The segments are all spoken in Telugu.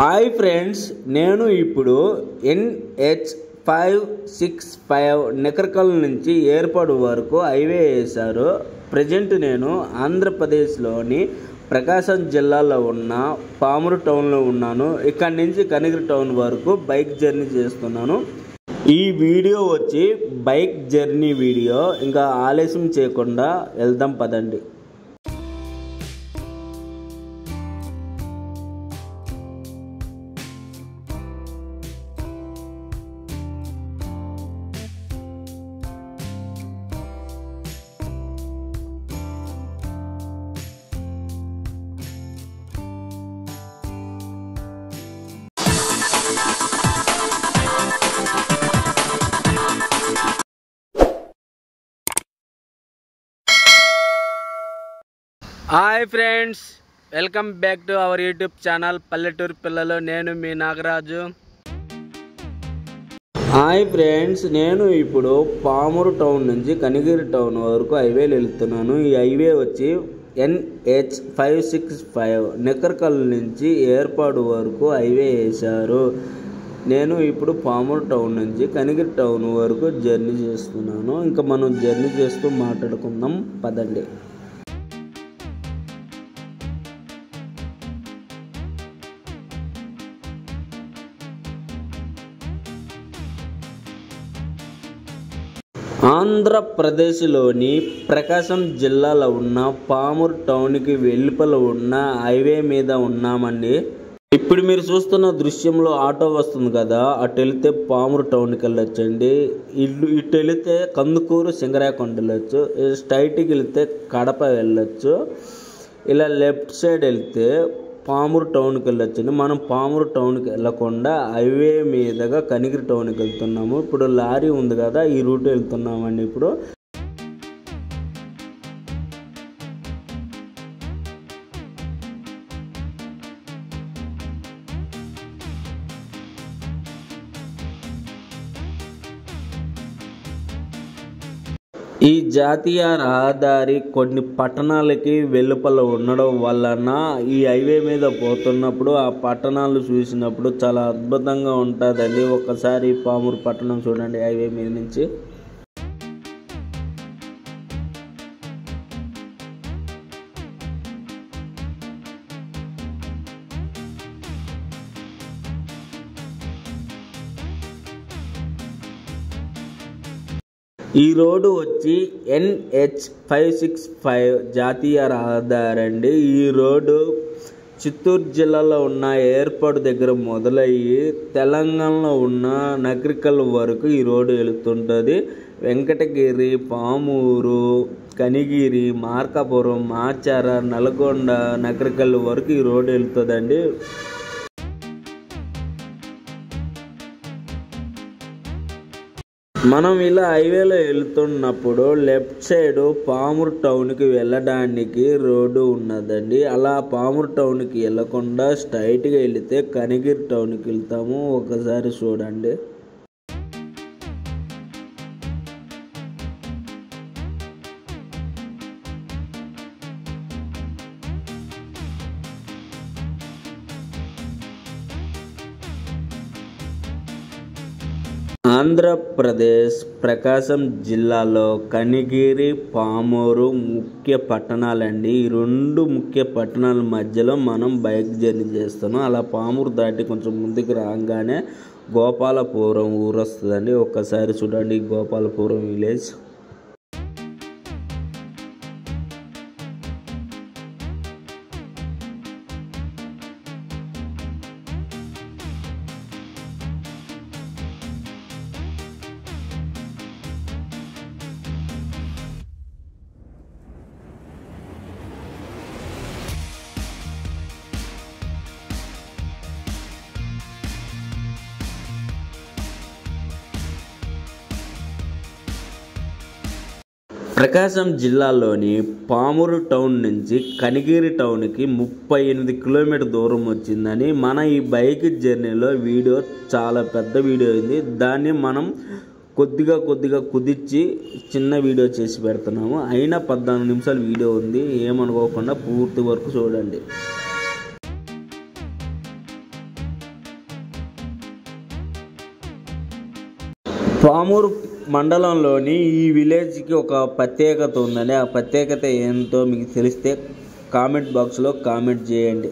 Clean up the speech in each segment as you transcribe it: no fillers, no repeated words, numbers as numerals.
హాయ్ ఫ్రెండ్స్, నేను ఇప్పుడు NH565 నెకర్కల్ నుంచి ఏర్పాటు వరకు హైవే వేశారు. ప్రజెంట్ నేను ఆంధ్రప్రదేశ్లోని ప్రకాశం జిల్లాలో ఉన్న పామూరు టౌన్లో ఉన్నాను. ఇక్కడి నుంచి కనిగిరి టౌన్ వరకు బైక్ జర్నీ చేస్తున్నాను. ఈ వీడియో వచ్చి బైక్ జర్నీ వీడియో. ఇంకా ఆలస్యం చేయకుండా వెళ్దాం పదండి. Hi friends, welcome back to our YouTube channel పల్లెటూరు పిల్లలు. నేను మీ నాగరాజు. హాయ్ ఫ్రెండ్స్, నేను ఇప్పుడు పామూరు టౌన్ నుంచి కనిగిరి టౌన్ వరకు హైవేలు వెళ్తున్నాను. ఈ హైవే వచ్చి NH565 నెకర్కల్ నుంచి ఏర్పాటు వరకు హైవే వేశారు. నేను ఇప్పుడు పామూరు టౌన్ నుంచి కనిగిరి టౌన్ వరకు జర్నీ చేస్తున్నాను. ఇంకా మనం జర్నీ చేస్తూ మాట్లాడుకుందాం పదండి. ఆంధ్రప్రదేశ్లోని ప్రకాశం జిల్లాలో ఉన్న పామూరు టౌన్కి వెలుపల ఉన్న హైవే మీద ఉన్నామండి. ఇప్పుడు మీరు చూస్తున్న దృశ్యంలో ఆటో వస్తుంది కదా, అటు వెళితే పామూరు టౌన్కి వెళ్ళొచ్చండి. ఇటు వెళితే కందుకూరు సింగరాకొండ వెళ్ళొచ్చు. స్ట్రైట్కి వెళితే కడప వెళ్ళొచ్చు. ఇలా లెఫ్ట్ సైడ్ వెళ్తే పామూరు టౌన్కి వెళ్ళొచ్చండి. మనం పామూరు టౌన్కి వెళ్ళకుండా హైవే మీదుగా కనిగిరి టౌన్కి వెళ్తున్నాము. ఇప్పుడు లారీ ఉంది కదా, ఈ రూట్ వెళ్తున్నామండి. ఇప్పుడు ఈ జాతీయ రహదారి కొన్ని పట్టణాలకి వెలుపల ఉండడం వలన ఈ హైవే మీద పోతున్నప్పుడు ఆ పట్టణాలు చూసినప్పుడు చాలా అద్భుతంగా ఉంటుందండి. ఒకసారి పామూరు పట్టణం చూడండి హైవే మీద నుంచి. ఈ రోడ్డు వచ్చి NH565 జాతీయ రహదారి అండి. ఈ రోడ్డు చిత్తూరు జిల్లాలో ఉన్న ఏర్పాటు దగ్గర మొదలయ్యి తెలంగాణలో ఉన్న నకరికల్ వరకు ఈ రోడ్డు వెళుతుంటుంది. వెంకటగిరి, పామూరు, కనిగిరి, మార్కాపురం, మాచార, నల్గొండ, నకరికల్ వరకు ఈ రోడ్డు వెళుతుందండి. మనం ఇలా హైవేలో వెళ్తున్నప్పుడు లెఫ్ట్ సైడ్ పామూరు టౌన్కి వెళ్ళడానికి రోడ్డు ఉన్నదండి. అలా పామూరు టౌన్కి వెళ్ళకుండా స్ట్రైట్గా వెళితే కనిగిరి టౌన్కి వెళ్తాము. ఒకసారి చూడండి. ఆంధ్రప్రదేశ్ ప్రకాశం జిల్లాలో కనిగిరి, పామూరు ముఖ్య పట్టణాలండి. ఈ రెండు ముఖ్య పట్టణాల మధ్యలో మనం బైక్ జర్నీ చేస్తున్నాం. అలా పామూరు దాటి కొంచెం ముందుకు రాగానే గోపాలపురం ఊరు వస్తుందండి. ఒక్కసారి చూడండి గోపాలపురం విలేజ్. ప్రకాశం జిల్లాలోని పామూరు టౌన్ నుంచి కనిగిరి టౌన్కి 38 కిలోమీటర్ దూరం వచ్చిందని మన ఈ బైక్ జర్నీలో వీడియో చాలా పెద్ద వీడియో అయింది. దాన్ని మనం కొద్దిగా కుదిర్చి చిన్న వీడియో చేసి పెడుతున్నాము. అయినా 14 నిమిషాల వీడియో ఉంది, ఏమనుకోకుండా పూర్తి వరకు చూడండి. పామూరు మండలంలోని ఈ విలేజ్కి ఒక ప్రత్యేకత ఉందండి. ఆ ప్రత్యేకత ఏంటో మీకు తెలిస్తే కామెంట్ బాక్స్లో కామెంట్ చేయండి.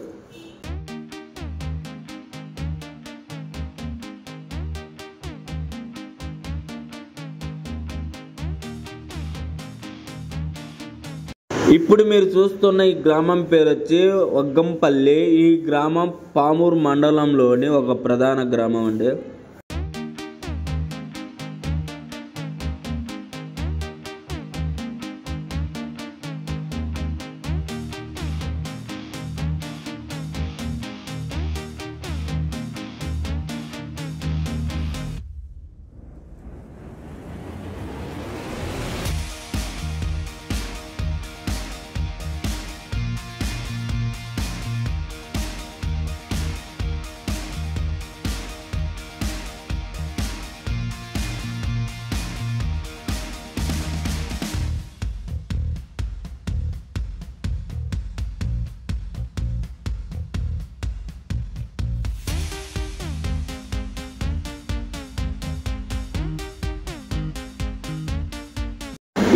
ఇప్పుడు మీరు చూస్తున్న ఈ గ్రామం పేరు వచ్చి వగ్గంపల్లి. ఈ గ్రామం పామూరు మండలంలోని ఒక ప్రధాన గ్రామం అండి.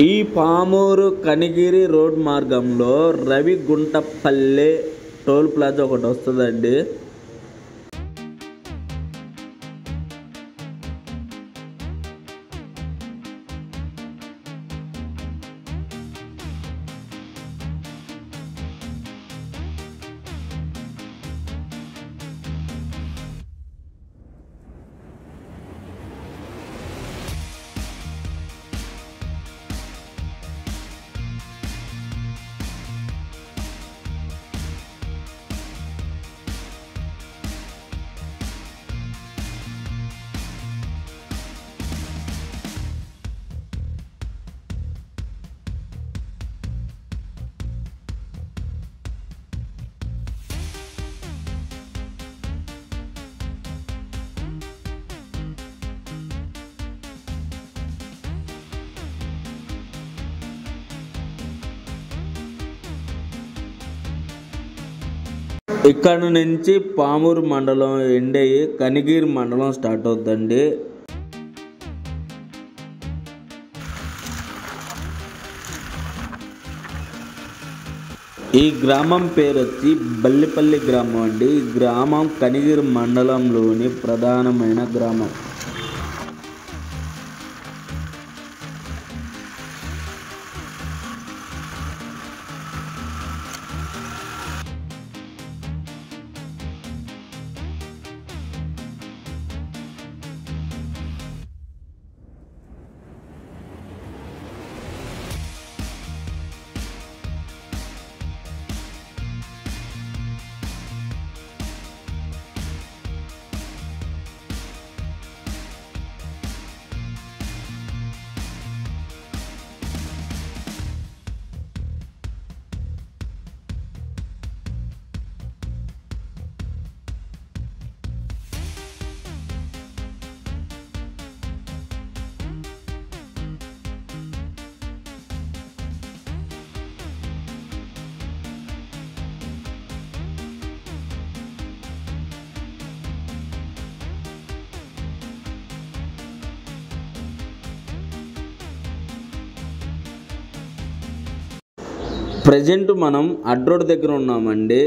ఈ పామూరు కనిగిరి రోడ్ మార్గంలో రవిగుంటపల్లె టోల్ ప్లాజా ఒకటి వస్తుందండి. ఇక్కడ నుంచి పామూరు మండలం ఎండ్ అయ్యి కనిగిరి మండలం స్టార్ట్ అవుతుందండి. ఈ గ్రామం పేరు వచ్చి బల్లిపల్లి గ్రామం అండి. ఈ గ్రామం కనిగిరి మండలంలోని ప్రధానమైన గ్రామం. ప్రజెంట్ మనం అడ్రోడ్ దగ్గర ఉన్నామండి.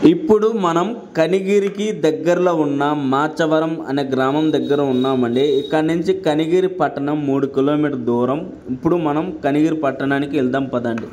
ఇప్పుడు మనం కనిగిరికి దగ్గరలో ఉన్న మాచవరం అనే గ్రామం దగ్గర ఉన్నామండి. ఇక్కడ నుంచి కనిగిరి పట్టణం 3 కిలోమీటర్ దూరం. ఇప్పుడు మనం కనిగిరి పట్టణానికి వెళ్దాం పదండి.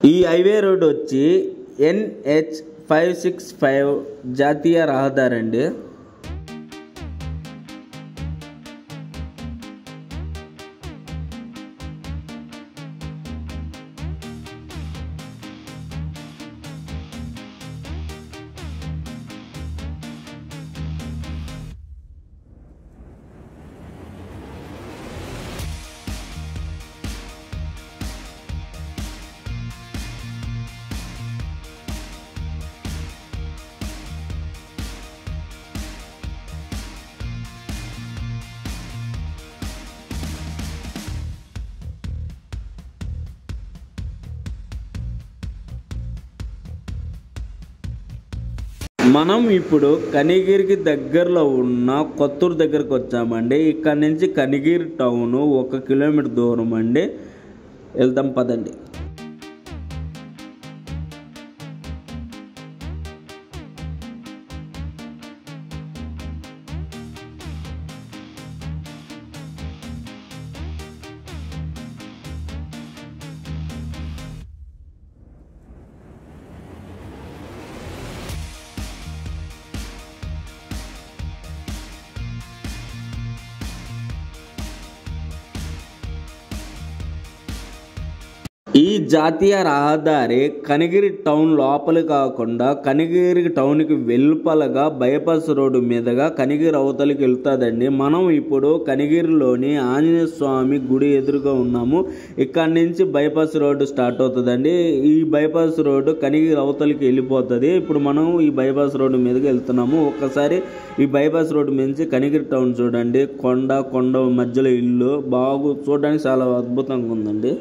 ఈ హైవే రోడ్ వచ్చి NH 565 జాతీయ రహదారి అండి. మనం ఇప్పుడు కనిగిరికి దగ్గరలో ఉన్న కొత్తూరు దగ్గరకు వచ్చామండి. ఇక్కడ నుంచి కనిగిరి టౌన్ 1 కిలోమీటర్ దూరం అండి. వెళ్దాం పదండి. ఈ జాతీయ రహదారి కనిగిరి టౌన్ లోపలి కాకుండా కనిగిరి టౌన్కి వెలుపలగా బైపాస్ రోడ్డు మీదుగా కనిగిరి అవతలికి వెళ్తుందండి. మనం ఇప్పుడు కనిగిరిలోని ఆంజనేయ స్వామి గుడి ఎదురుగా ఉన్నాము. ఇక్కడ నుంచి బైపాస్ రోడ్డు స్టార్ట్ అవుతుందండి. ఈ బైపాస్ రోడ్డు కనిగిరి అవతలికి వెళ్ళిపోతుంది. ఇప్పుడు మనం ఈ బైపాస్ రోడ్డు మీదుగా వెళ్తున్నాము. ఒక్కసారి ఈ బైపాస్ రోడ్డు నుంచి కనిగిరి టౌన్ చూడండి. కొండ మధ్యలో ఇల్లు చూడడానికి చాలా అద్భుతంగా ఉందండి.